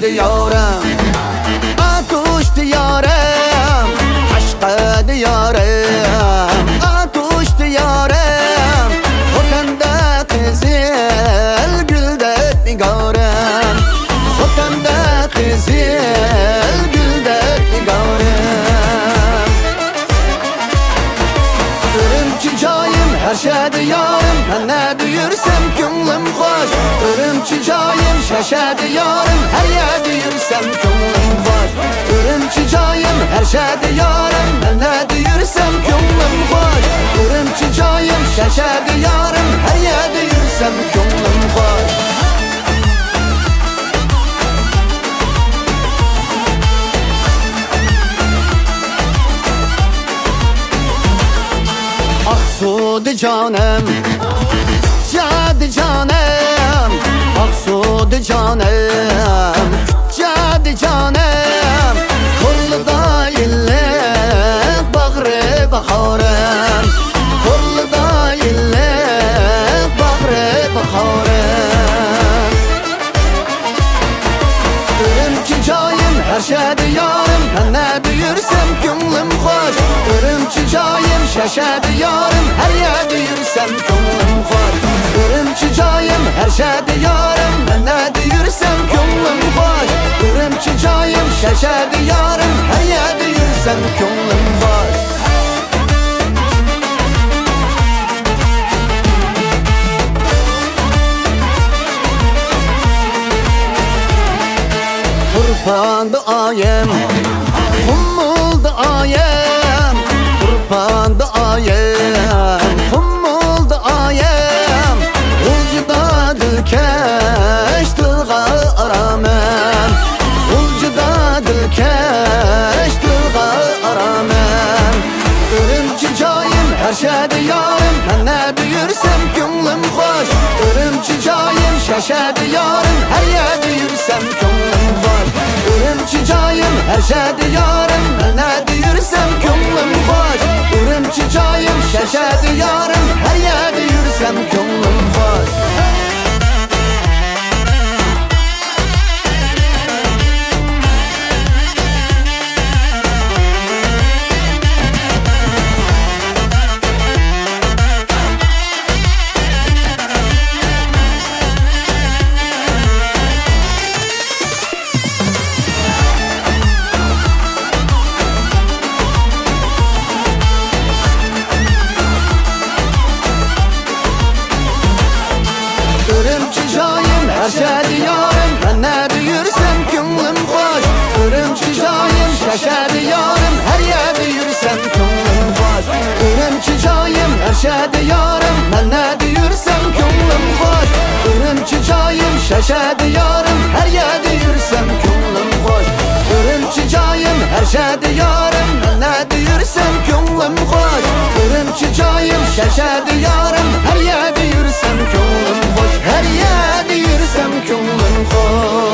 diyarım, atuş diyarım, aşka diyarım, atuş diyarım. Otanda kızıl gülde nigarım, otanda kızıl gülde nigarım. Ürümçi cayım, her şey diyarım, ben ne duyursam gönlüm hoş. Ürümçi cayım, şaşa diyarım, her yer duyursam gönlüm hoş. Ürümçi cayım, her şey diyarım, ben ne duyursam gönlüm hoş. Ürümçi cayım, şaşa diyarım, her yer duyursam gönlüm hoş. Aksudu canım, cadı canım, aksudu canım, cadı canım. Kurluda illik bağrı baharım, kurluda illik bağrı baharım. Ürümçi cayım, her şey diyarım, ben ne duyursam gönlüm hoş. Ürümçi cayım, şaşa diyarım, her yer duyursam gönlüm hoş. Ürümçi cayım, her şey diyarım, ben ne duyursam gönlüm hoş. Ürümçi cayım, şaşa diyarım, her yer duyursam gönlüm hoş. Kurbandı ayem, kumuldu ayem, kurbandı ayem, kumuldu ayem. Ulcuda dilkeş dılga aramem, ulcuda dilkeş dılga aramem. Ürümçi cayım, her şey diyarım, ben ne duyursam gönlüm hoş. Ürümçi cayım, şaşa diyarım, her yer duyursam gönlüm hoş. Ürümçi cayım, her şey diyarım, ben ne duyursam gönlüm hoş. Ürümçi cayım, şaşa diyarım, her yer duyursam gönlüm hoş. Ürümçi cayım, her şey diyarım, ben ne duyursam gönlüm hoş. Ürümçi cayım, şaşa diyarım, her yer duyursam gönlüm hoş. Ürümçi cayım, her şey diyarım, ben ne duyursam gönlüm hoş. Ürümçi cayım, şaşa diyarım, her yer duyursam gönlüm hoş. Ürümçi cayım, her şey diyarım, ben ne duyursam gönlüm hoş. Ürümçi cayım, şaşa diyarım, her yer duyursam gönlüm hoş. Her yer duyursam gönlüm hoş.